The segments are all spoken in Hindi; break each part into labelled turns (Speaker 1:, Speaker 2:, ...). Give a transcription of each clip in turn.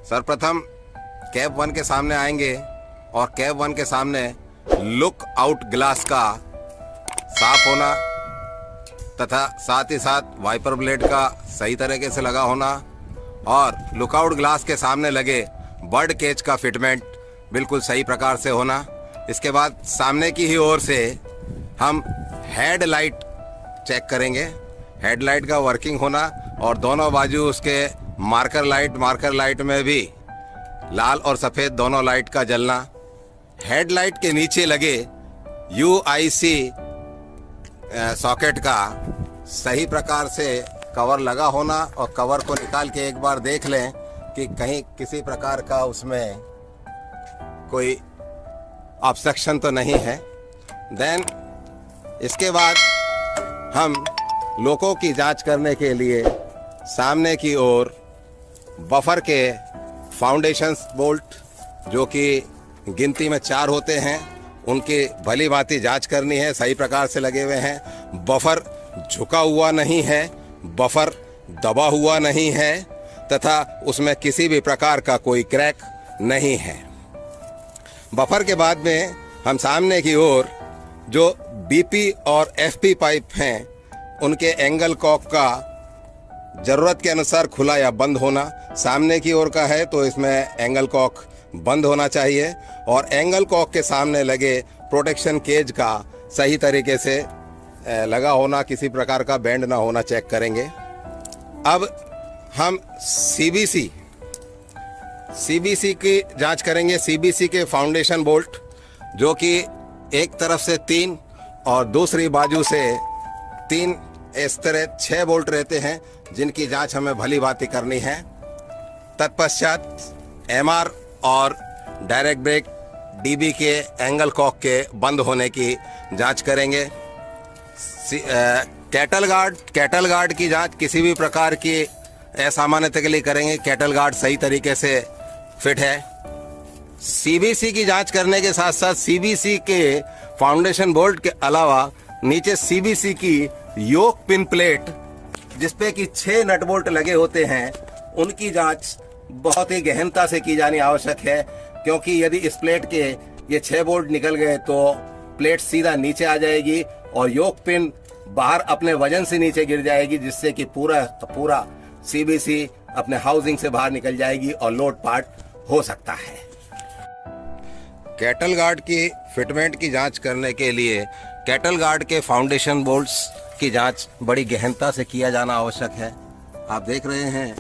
Speaker 1: सर्वप्रथम कैब 1 के सामने आएंगे और कैब 1 के सामने लुक आउट ग्लास का साफ होना तथा साथ ही साथ वाइपर ब्लेड का सही तरीके से लगा होना और लुकआउट ग्लास के सामने लगे बर्ड केज का फिटमेंट बिल्कुल सही प्रकार से होना। इसके बाद सामने की ही ओर से हम हेडलाइट चेक करेंगे, हेडलाइट का वर्किंग होना और दोनों बाजू उसके मार्कर लाइट में भी लाल और सफ़ेद दोनों लाइट का जलना। हेडलाइट के नीचे लगे UIC सॉकेट का सही प्रकार से कवर लगा होना और कवर को निकाल के एक बार देख लें कि कहीं किसी प्रकार का उसमें कोई ऑब्स्ट्रक्शन तो नहीं है। देन इसके बाद हम लोकों की जांच करने के लिए सामने की ओर बफर के फाउंडेशन बोल्ट जो कि गिनती में 4 होते हैं उनकी भली भांति जांच करनी है, सही प्रकार से लगे हुए हैं। बफर झुका हुआ नहीं है, बफर दबा हुआ नहीं है तथा उसमें किसी भी प्रकार का कोई क्रैक नहीं है। बफर के बाद में हम सामने की ओर जो BP और FP पाइप हैं उनके एंगल कॉक का ज़रूरत के अनुसार खुला या बंद होना। सामने की ओर का है तो इसमें एंगल कॉक बंद होना चाहिए और एंगल कॉक के सामने लगे प्रोटेक्शन केज का सही तरीके से लगा होना, किसी प्रकार का बेंड ना होना चेक करेंगे। अब हम CBC की जांच करेंगे। CBC के फाउंडेशन बोल्ट जो कि एक तरफ से 3 और दूसरी बाजू से 3 इस तरह 6 बोल्ट रहते हैं जिनकी जांच हमें भली भांति करनी है। तत्पश्चात MR और डायरेक्ट ब्रेक DB के एंगल कॉक के बंद होने की जांच करेंगे। कैटल गार्ड की जांच किसी भी प्रकार की असामान्यता के लिए करेंगे। कैटल गार्ड सही तरीके से फिट है। CBC की जांच करने के साथ साथ CBC के फाउंडेशन बोल्ट के अलावा नीचे CBC की योक पिन प्लेट जिसपे कि 6 नट बोल्ट लगे होते हैं उनकी जांच बहुत ही गहनता से की जानी आवश्यक है, क्योंकि यदि इस प्लेट के ये 6 बोल्ट निकल गए तो प्लेट सीधा नीचे आ जाएगी और योक पिन बाहर अपने वजन से नीचे गिर जाएगी, जिससे कि पूरा CBC अपने हाउसिंग से बाहर निकल जाएगी और लोड पार्ट हो सकता है। कैटल गार्ड की फिटमेंट की जांच करने के लिए कैटल गार्ड के फाउंडेशन बोल्ट्स की जांच बड़ी गहनता से किया जाना आवश्यक है। आप देख रहे हैं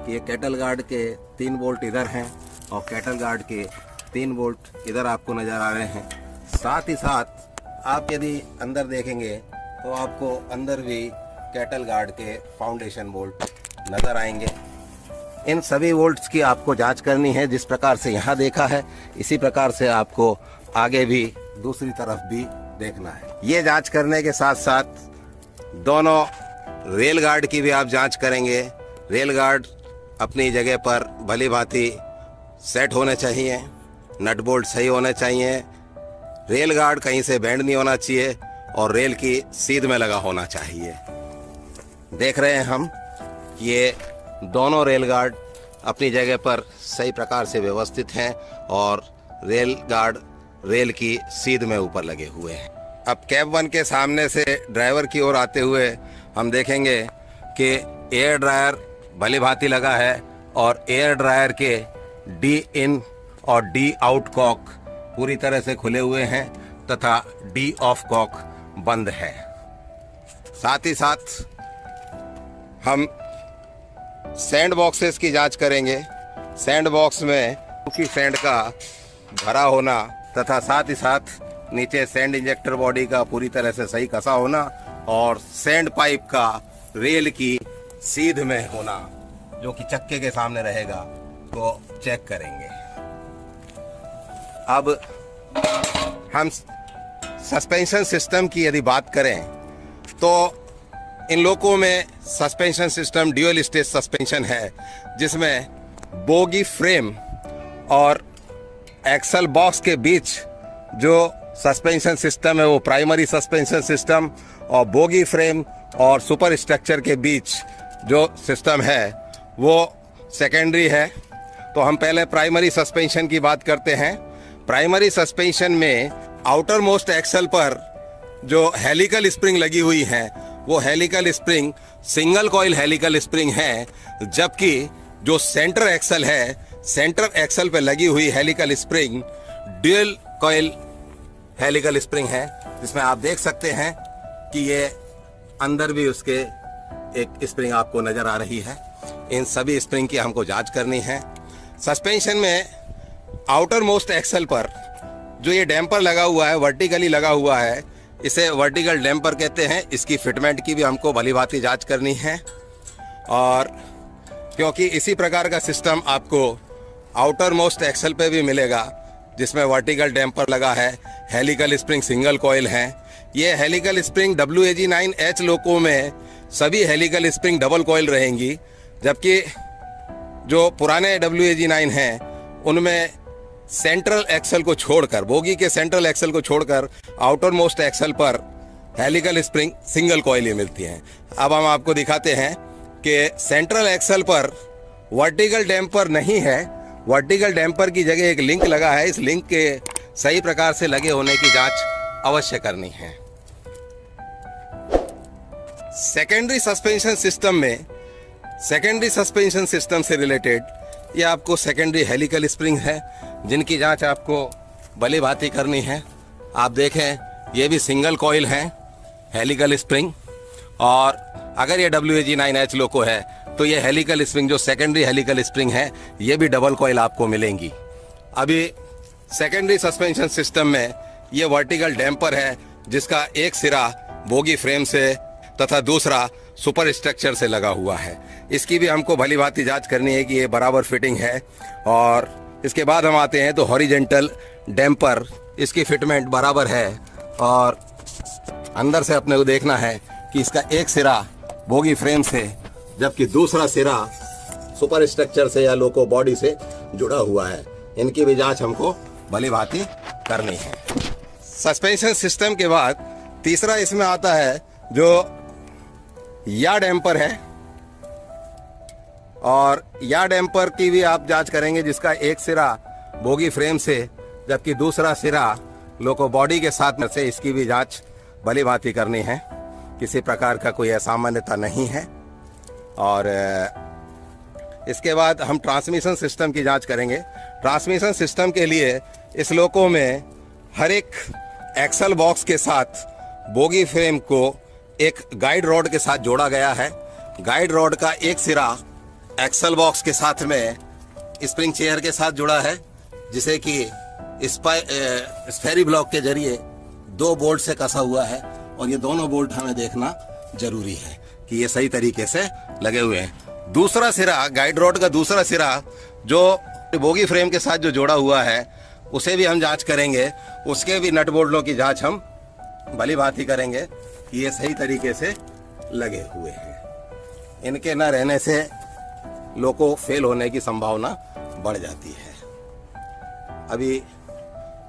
Speaker 1: कि ये कैटल गार्ड के 3 बोल्ट इधर हैं और कैटल गार्ड के 3 बोल्ट इधर आपको नज़र आ रहे हैं। साथ ही साथ आप यदि अंदर देखेंगे तो आपको अंदर भी कैटल गार्ड के फाउंडेशन बोल्ट नज़र आएंगे। इन सभी बोल्ट्स की आपको जांच करनी है। जिस प्रकार से यहाँ देखा है इसी प्रकार से आपको आगे भी दूसरी तरफ भी देखना है। ये जांच करने के साथ साथ दोनों रेल गार्ड की भी आप जांच करेंगे। रेल गार्ड अपनी जगह पर भली भांति सेट होने चाहिए, नट बोल्ट सही होने चाहिए, रेल गार्ड कहीं से बेंड नहीं होना चाहिए और रेल की सीध में लगा होना चाहिए। देख रहे हैं हम ये दोनों रेल गार्ड अपनी जगह पर सही प्रकार से व्यवस्थित हैं और रेल गार्ड रेल की सीध में ऊपर लगे हुए हैं। अब कैब 1 के सामने से ड्राइवर की ओर आते हुए हम देखेंगे कि एयर ड्रायर भली भांति लगा है और एयर ड्रायर के D इन और D आउट कॉक पूरी तरह से खुले हुए हैं तथा D ऑफ कॉक बंद है। साथ ही साथ हम सैंड बॉक्सेस की जांच करेंगे। सैंड बॉक्स में सूखी सैंड का भरा होना तथा साथ ही साथ नीचे सैंड इंजेक्टर बॉडी का पूरी तरह से सही कसा होना और सैंड पाइप का रेल की सीध में होना जो कि चक्के के सामने रहेगा तो चेक करेंगे। अब हम सस्पेंशन सिस्टम की यदि बात करें तो इन लोगों में suspension system dual stage suspension है, जिसमें बोगी फ्रेम और एक्सल बॉक्स के बीच जो सस्पेंशन सिस्टम है वो प्राइमरी सस्पेंशन सिस्टम और बोगी फ्रेम और सुपर स्ट्रक्चर के बीच जो सिस्टम है वो सेकेंडरी है तो हम पहले प्राइमरी सस्पेंशन की बात करते हैं। प्राइमरी सस्पेंशन में आउटर मोस्ट एक्सल पर जो हेलिकल स्प्रिंग लगी हुई है वो helical spring single coil helical spring है, जबकि जो सेंटर एक्सल है, सेंटर एक्सल पे लगी हुई helical spring dual coil helical spring है, जिसमें आप देख सकते हैं कि ये अंदर भी उसके एक स्प्रिंग आपको नजर आ रही है। इन सभी स्प्रिंग की हमको जांच करनी है। सस्पेंशन में आउटर मोस्ट एक्सल पर जो ये डैम्पर लगा हुआ है, वर्टिकली लगा हुआ है, इसे वर्टिकल डैम्पर कहते हैं। इसकी फिटमेंट की भी हमको भलीभांति जांच करनी है, और क्योंकि इसी प्रकार का सिस्टम आपको आउटर मोस्ट एक्सल पे भी मिलेगा, जिसमें वर्टिकल डैम्पर लगा है, हेलिकल स्प्रिंग सिंगल कॉइल है। ये हेलिकल स्प्रिंग WAG9H लोको में सभी हेलिकल स्प्रिंग डबल कॉइल रहेंगी, जबकि जो पुराने WAG9 हैं उनमें सेंट्रल एक्सल को छोड़कर, बोगी के सेंट्रल एक्सल को छोड़कर आउटर मोस्ट एक्सल पर हेलिकल स्प्रिंग सिंगल कॉइल ही मिलती हैं। अब हम आपको दिखाते हैं कि सेंट्रल एक्सल पर वर्टिकल डैम्पर नहीं है, वर्टिकल डैम्पर की जगह एक लिंक लगा है। इस लिंक के सही प्रकार से लगे होने की जांच अवश्य करनी है। सेकेंडरी सस्पेंशन सिस्टम में, सेकेंडरी सस्पेंशन सिस्टम से रिलेटेड ये आपको सेकेंडरी हेलिकल स्प्रिंग है, जिनकी जांच आपको भली भांति करनी है। आप देखें, ये भी सिंगल कॉइल है हेलिकल स्प्रिंग, और अगर ये WAG9H लोको है तो ये हेलिकल स्प्रिंग जो सेकेंडरी हेलिकल स्प्रिंग है ये भी डबल कॉइल आपको मिलेंगी। अभी सेकेंडरी सस्पेंशन सिस्टम में ये वर्टिकल डैम्पर है, जिसका एक सिरा बोगी फ्रेम से तथा दूसरा सुपर स्ट्रक्चर से लगा हुआ है। इसकी भी हमको भली भांति जांच करनी है कि ये बराबर फिटिंग है। और इसके बाद हम आते हैं तो हॉरिजेंटल डैम्पर, इसकी फिटमेंट बराबर है, और अंदर से अपने को देखना है कि इसका एक सिरा बोगी फ्रेम से, जबकि दूसरा सिरा सुपर स्ट्रक्चर से या लोको बॉडी से जुड़ा हुआ है। इनकी भी जांच हमको भली भांति करनी है। सस्पेंशन सिस्टम के बाद तीसरा इसमें आता है जो या डैम्पर है, और या डैम्पर की भी आप जांच करेंगे, जिसका एक सिरा बोगी फ्रेम से जबकि दूसरा सिरा लोको बॉडी के साथ में से। इसकी भी जांच भली भांति करनी है, किसी प्रकार का कोई असामान्यता नहीं है। और इसके बाद हम ट्रांसमिशन सिस्टम की जांच करेंगे। ट्रांसमिशन सिस्टम के लिए इस लोको में हर एक एक्सल बॉक्स के साथ बोगी फ्रेम को एक गाइड रॉड के साथ जोड़ा गया है। गाइड रॉड का एक सिरा एक्सल बॉक्स के साथ में स्प्रिंग चेयर के साथ जुड़ा है, जिसे कि स्फेरी ब्लॉक के जरिए 2 बोल्ट से कसा हुआ है, और ये दोनों बोल्ट हमें देखना जरूरी है कि ये सही तरीके से लगे हुए हैं। दूसरा सिरा, गाइड रॉड का दूसरा सिरा जो बोगी फ्रेम के साथ जो जोड़ा हुआ है, उसे भी हम जांच करेंगे। उसके भी नट बोल्टों की जांच हम भली भांति करेंगे कि ये सही तरीके से लगे हुए हैं। इनके न रहने से लोको फेल होने की संभावना बढ़ जाती है। अभी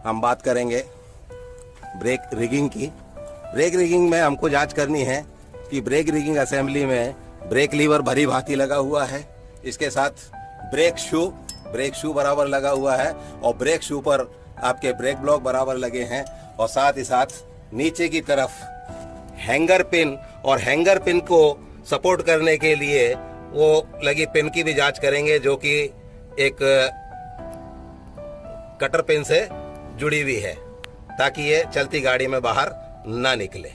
Speaker 1: हम बात करेंगे ब्रेक रिगिंग की। ब्रेक रिगिंग में हमको जांच करनी है कि ब्रेक रिगिंग असेंबली में ब्रेक लीवर भली भांति लगा हुआ है, इसके साथ ब्रेक शू बराबर लगा हुआ है, और ब्रेक शू पर आपके ब्रेक ब्लॉक बराबर लगे हैं, और साथ ही साथ नीचे की तरफ हैंगर पिन, और हैंगर पिन को सपोर्ट करने के लिए वो लगी पिन की भी जांच करेंगे, जो कि एक कटर पिन से जुड़ी हुई है, ताकि ये चलती गाड़ी में बाहर ना निकले।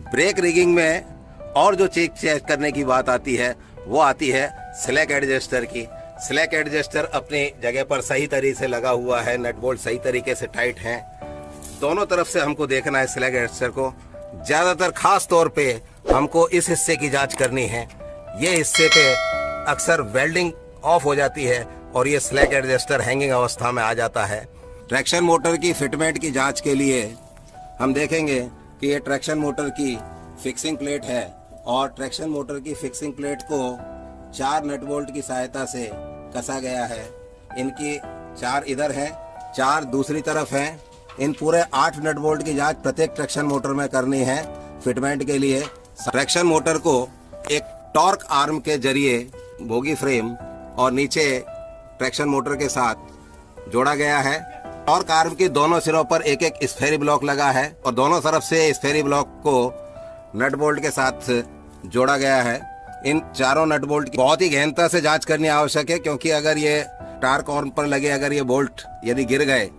Speaker 1: ब्रेक रिगिंग में और जो चेक करने की बात आती है वो आती है स्लैक एडजस्टर की। स्लैक एडजस्टर अपनी जगह पर सही तरीके से लगा हुआ है, नट बोल्ट सही तरीके से टाइट हैं, दोनों तरफ से हमको देखना है स्लैक एडजस्टर को। ज़्यादातर खास तौर पे हमको इस हिस्से की जांच करनी है। ये हिस्से पे अक्सर वेल्डिंग ऑफ हो जाती है और ये स्लैक एडजस्टर हैंगिंग अवस्था में आ जाता है। ट्रैक्शन मोटर की फिटमेंट की जांच के लिए हम देखेंगे कि ये ट्रैक्शन मोटर की फिक्सिंग प्लेट है, और ट्रैक्शन मोटर की फिक्सिंग प्लेट को 4 नट बोल्ट की सहायता से कसा गया है। इनकी 4 इधर हैं, 4 दूसरी तरफ हैं। इन पूरे 8 नट बोल्ट की जांच प्रत्येक ट्रैक्शन मोटर में करनी है फिटमेंट के लिए। ट्रैक्शन मोटर को एक टॉर्क आर्म के जरिए बोगी फ्रेम और नीचे ट्रैक्शन मोटर के साथ जोड़ा गया है और कार के दोनों सिरों पर एक एक स्फेरी ब्लॉक लगा है और दोनों तरफ से स्फेरी ब्लॉक को नट बोल्ट के साथ जोड़ा गया है। इन चारों नट बोल्ट की बहुत ही गहनता से जांच करनी आवश्यक है, क्योंकि अगर ये टायर कॉर्न पर लगे अगर ये बोल्ट यदि गिर गए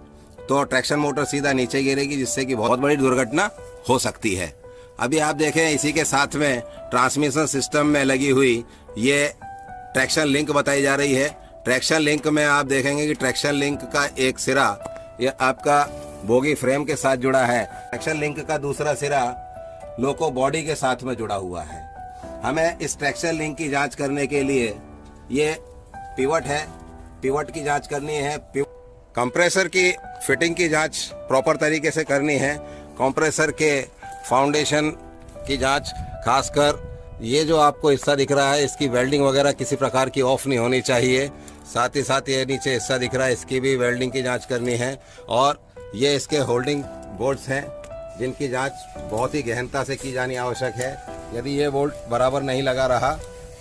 Speaker 1: तो ट्रैक्शन मोटर सीधा नीचे गिरेगी, जिससे कि बहुत बड़ी दुर्घटना हो सकती है। अभी आप देखें इसी के साथ में ट्रांसमिशन सिस्टम में लगी हुई ये ट्रैक्शन लिंक बताई जा रही है। ट्रैक्शन लिंक में आप देखेंगे कि ट्रैक्शन लिंक का एक सिरा ये आपका बोगी फ्रेम के साथ जुड़ा है, ट्रैक्शन लिंक का दूसरा सिरा लोको बॉडी के साथ में जुड़ा हुआ है। हमें इस ट्रैक्शन लिंक की जांच करने के लिए ये पिवट है, पिवट की जांच करनी है। कंप्रेसर की फिटिंग की जांच प्रॉपर तरीके से करनी है। कंप्रेसर के फाउंडेशन की जांच, खासकर ये जो आपको हिस्सा दिख रहा है इसकी वेल्डिंग वगैरह किसी प्रकार की ऑफ नहीं होनी चाहिए। साथ ही साथ ये नीचे हिस्सा दिख रहा है इसकी भी वेल्डिंग की जांच करनी है। और ये इसके होल्डिंग बोल्ट्स हैं जिनकी जांच बहुत ही गहनता से की जानी आवश्यक है। यदि ये बोल्ट बराबर नहीं लगा रहा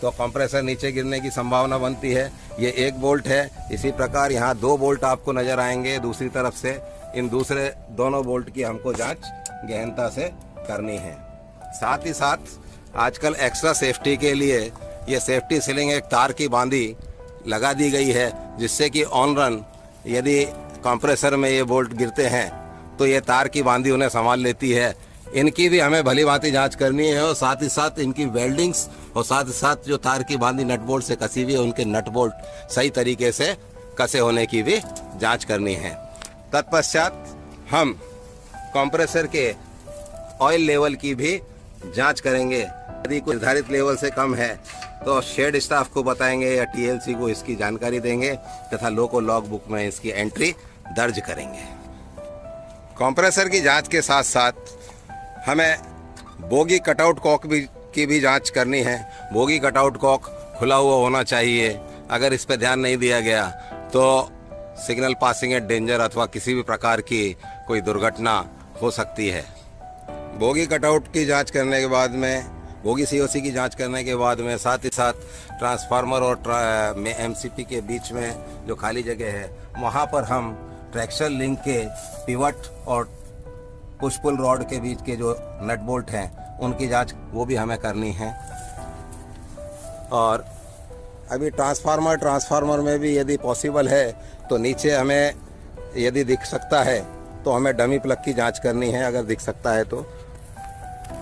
Speaker 1: तो कंप्रेसर नीचे गिरने की संभावना बनती है। ये एक बोल्ट है, इसी प्रकार यहाँ दो बोल्ट आपको नजर आएंगे दूसरी तरफ से। इन दूसरे दोनों बोल्ट की हमको जांच गहनता से करनी है। साथ ही साथ आजकल एक्स्ट्रा सेफ्टी के लिए ये सेफ्टी सीलिंग एक तार की बांधी लगा दी गई है, जिससे कि ऑन रन यदि कंप्रेसर में ये बोल्ट गिरते हैं तो ये तार की बांधी उन्हें संभाल लेती है। इनकी भी हमें भली भांति जांच करनी है और साथ ही साथ इनकी वेल्डिंग्स और साथ ही साथ जो तार की बांधी नट बोल्ट से कसी हुई है उनके नट बोल्ट सही तरीके से कसे होने की भी जांच करनी है। तत्पश्चात हम कंप्रेसर के ऑयल लेवल की भी जांच करेंगे। यदि कोई निर्धारित लेवल से कम है तो शेड स्टाफ को बताएंगे या टीएलसी को इसकी जानकारी देंगे तथा लोको लॉग बुक में इसकी एंट्री दर्ज करेंगे। कंप्रेसर की जांच के साथ साथ हमें बोगी कटआउट कॉक की भी जांच करनी है। बोगी कटआउट कॉक खुला हुआ होना चाहिए। अगर इस पर ध्यान नहीं दिया गया तो सिग्नल पासिंग एट डेंजर अथवा किसी भी प्रकार की कोई दुर्घटना हो सकती है। बोगी कटआउट की जांच करने के बाद में, बोगी सीओसी की जांच करने के बाद में साथ ही साथ ट्रांसफार्मर और एमसीपी के बीच में जो खाली जगह है वहाँ पर हम ट्रैक्शन लिंक के पिवट और पुश पुल रॉड के बीच के जो नट बोल्ट हैं उनकी जांच वो भी हमें करनी है। और अभी ट्रांसफार्मर में भी यदि पॉसिबल है तो नीचे हमें यदि दिख सकता है तो हमें डमी प्लग की जांच करनी है, अगर दिख सकता है तो।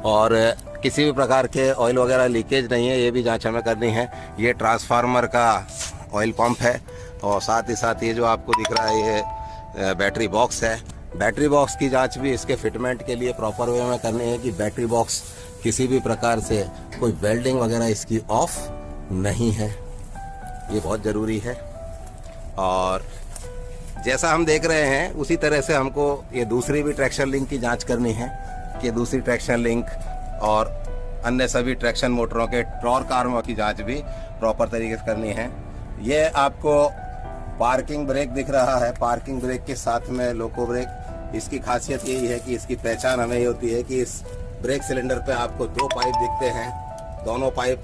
Speaker 1: और किसी भी प्रकार के ऑयल वगैरह लीकेज नहीं है ये भी जांच हमें करनी है। ये ट्रांसफार्मर का ऑयल पंप है और साथ ही साथ ये जो आपको दिख रहा है ये बैटरी बॉक्स है। बैटरी बॉक्स की जांच भी इसके फिटमेंट के लिए प्रॉपर वे में करनी है कि बैटरी बॉक्स किसी भी प्रकार से कोई वेल्डिंग वगैरह इसकी ऑफ नहीं है, ये बहुत ज़रूरी है। और जैसा हम देख रहे हैं उसी तरह से हमको ये दूसरी भी ट्रैक्शन लिंक की जांच करनी है कि दूसरी ट्रैक्शन लिंक और अन्य सभी ट्रैक्शन मोटरों के टॉर्क आर्म की जांच भी प्रॉपर तरीके से करनी है। ये आपको पार्किंग ब्रेक दिख रहा है, पार्किंग ब्रेक के साथ में लोको ब्रेक। इसकी खासियत यही है कि इसकी पहचान हमें ये होती है कि इस ब्रेक सिलेंडर पे आपको दो पाइप दिखते हैं, दोनों पाइप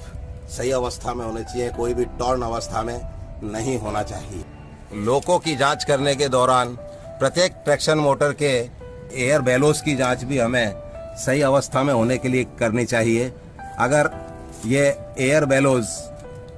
Speaker 1: सही अवस्था में होने चाहिए, कोई भी टॉर्न अवस्था में नहीं होना चाहिए। लोको की जांच करने के दौरान प्रत्येक ट्रैक्शन मोटर के एयर बेलोस की जांच भी हमें सही अवस्था में होने के लिए करनी चाहिए। अगर ये एयर बेलोस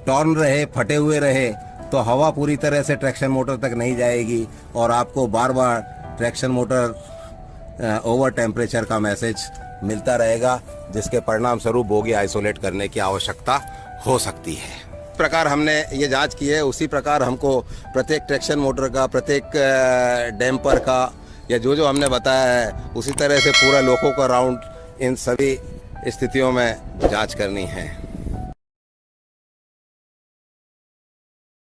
Speaker 1: टॉर्न रहे, फटे हुए रहे तो हवा पूरी तरह से ट्रैक्शन मोटर तक नहीं जाएगी और आपको बार बार ट्रैक्शन मोटर ओवर टेम्परेचर का मैसेज मिलता रहेगा, जिसके परिणाम स्वरूप बोगी आइसोलेट करने की आवश्यकता हो सकती है। इस प्रकार हमने ये जांच की है, उसी प्रकार हमको प्रत्येक ट्रैक्शन मोटर का, प्रत्येक डैम्पर का या जो जो हमने बताया है उसी तरह से पूरा लोको का राउंड इन सभी स्थितियों में जांच करनी है।